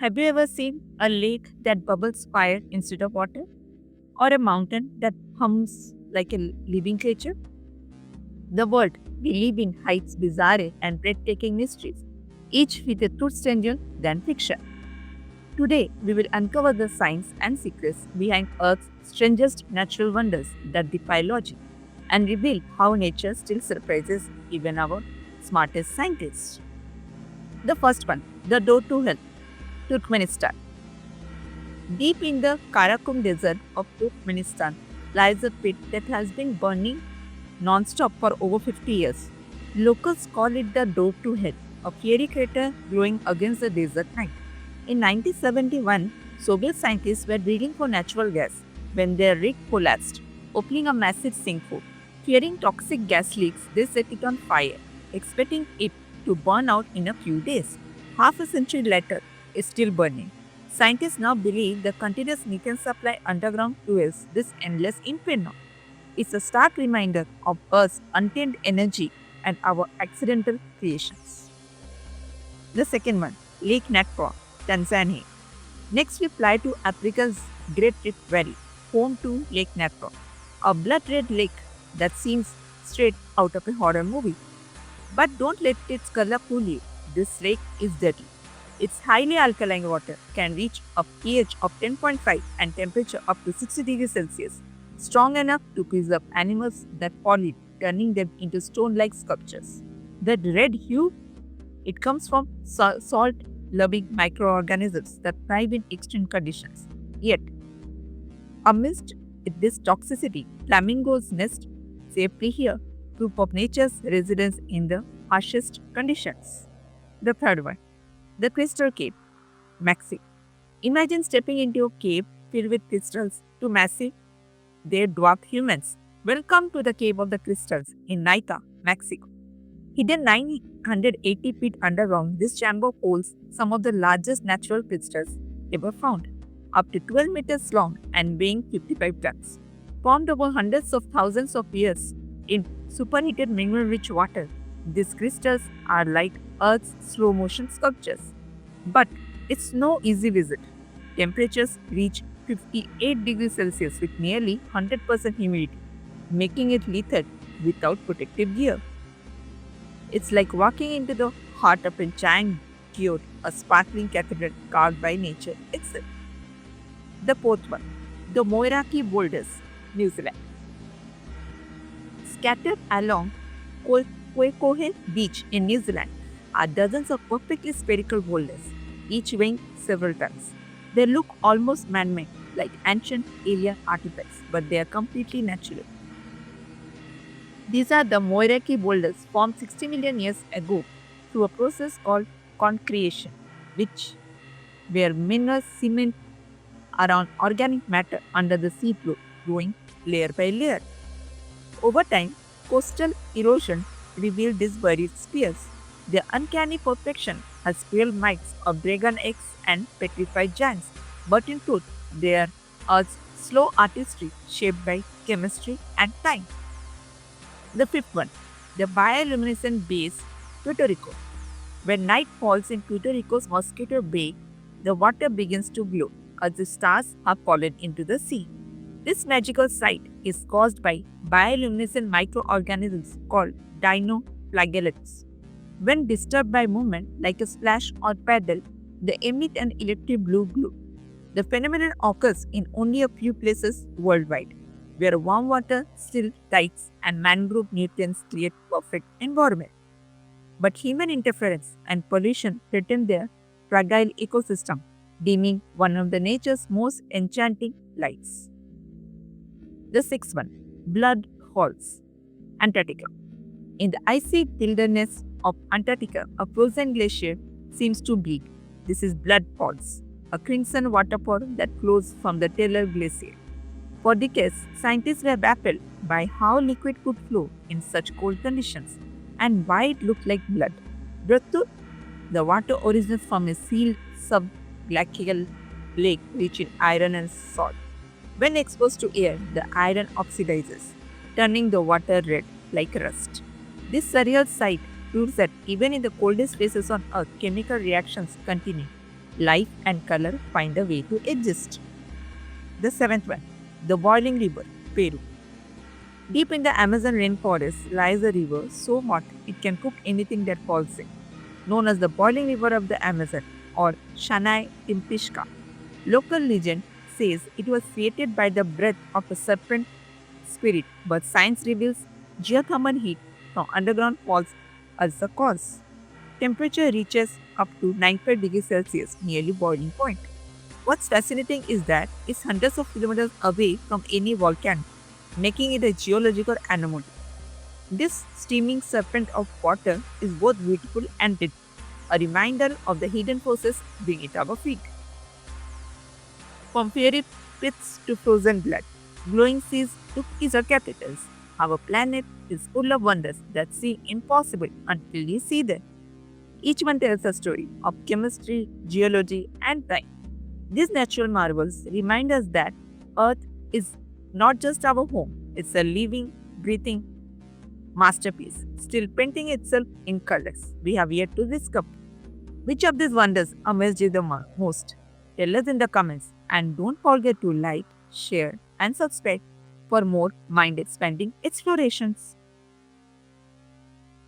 Have you ever seen a lake that bubbles fire instead of water? Or a mountain that hums like a living creature? The world we live in hides bizarre and breathtaking mysteries, each with a truth stranger than fiction. Today, we will uncover the science and secrets behind Earth's strangest natural wonders that defy logic and reveal how nature still surprises even our smartest scientists. The first one, the door to hell, Turkmenistan. Deep in the Karakum Desert of Turkmenistan lies a pit that has been burning non-stop for over 50 years. Locals call it the door to hell, a fiery crater glowing against the desert night. In 1971, Soviet scientists were drilling for natural gas when their rig collapsed, opening a massive sinkhole. Fearing toxic gas leaks, they set it on fire, expecting it to burn out in a few days. Half a century later, it's still burning. Scientists now believe the continuous methane supply underground fuels this endless inferno. It's a stark reminder of Earth's untamed energy and our accidental creations. The second one, Lake Nakwa, Tanzania. Next, we fly to Africa's Great Rift Valley, home to Lake Nakwa, a blood red lake that seems straight out of a horror movie. But don't let its color fool you. This lake is deadly. Its highly alkaline water can reach a pH of 10.5 and temperature up to 60 degrees Celsius, strong enough to preserve animals that fall in, turning them into stone-like sculptures. The red hue, it comes from salt-loving microorganisms that thrive in extreme conditions. Yet, amidst this toxicity, flamingos nest safely here, proof of nature's resilience in the harshest conditions. The third one, the Crystal Cave, Mexico. Imagine stepping into a cave filled with crystals too massive, they dwarf humans. Welcome to the Cave of the Crystals in Naica, Mexico. Hidden 980 feet underground, this chamber holds some of the largest natural crystals ever found, up to 12 meters long and weighing 55 tons. Formed over hundreds of thousands of years in superheated mineral-rich water, these crystals are like Earth's slow-motion sculptures. But it's no easy visit. Temperatures reach 58 degrees Celsius with nearly 100% humidity, making it lethal without protective gear. It's like walking into the heart of a giant geode, a sparkling cathedral carved by nature itself. The fourth one, the Moiraki Boulders, New Zealand. Scattered along Koekohe Beach in New Zealand are dozens of perfectly spherical boulders, each weighing several tons. They look almost man-made, like ancient alien artifacts, but they are completely natural. These are the Moiraki boulders formed 60 million years ago through a process called concretion, which where minerals cement around organic matter under the seafloor, growing layer by layer. Over time, coastal erosion revealed these buried spheres. Their uncanny perfection has spilled mites of dragon eggs and petrified giants, but in truth, they are Earth's slow artistry shaped by chemistry and time. The fifth one, the bioluminescent base, Puerto Rico. When night falls in Puerto Rico's Mosquito Bay, the water begins to glow as the stars have fallen into the sea. This magical sight is caused by bioluminescent microorganisms called dinoflagellates. When disturbed by movement, like a splash or paddle, they emit an electric blue glow. The phenomenon occurs in only a few places worldwide, where warm water, still tides, and mangrove nutrients create perfect environment. But human interference and pollution threaten their fragile ecosystem, dimming one of the nature's most enchanting lights. The sixth one, Blood Falls, Antarctica. In the icy wilderness of Antarctica, a frozen glacier seems to bleed. This is Blood Falls, a crimson waterfall that flows from the Taylor Glacier. For decades, scientists were baffled by how liquid could flow in such cold conditions and why it looked like blood. Breakthrough? The water originates from a sealed subglacial lake rich in iron and salt. When exposed to air, the iron oxidizes, turning the water red like rust. This surreal sight proves that even in the coldest places on Earth, chemical reactions continue, life and color find a way to exist. The seventh one, the boiling river, Peru. Deep in the Amazon rainforest lies a river so hot it can cook anything that falls in, known as the boiling river of the Amazon or Shanai Timpishka. Local legend says it was created by the breath of a serpent spirit, but science reveals geothermal heat from underground falls as the cause. Temperature reaches up to 95 degrees Celsius, nearly boiling point. What's fascinating is that it's hundreds of kilometers away from any volcano, making it a geological anomaly. This steaming serpent of water is both beautiful and deadly, a reminder of the hidden forces beneath our feet. From fairy pits to frozen blood, glowing seas to pizza capitals, our planet is full of wonders that seem impossible until we see them. Each one tells a story of chemistry, geology, and time. These natural marvels remind us that Earth is not just our home, it's a living, breathing masterpiece, still painting itself in colors we have yet to discover. Which of these wonders amazed you the most? Tell us in the comments and don't forget to like, share, and subscribe for more mind expanding explorations.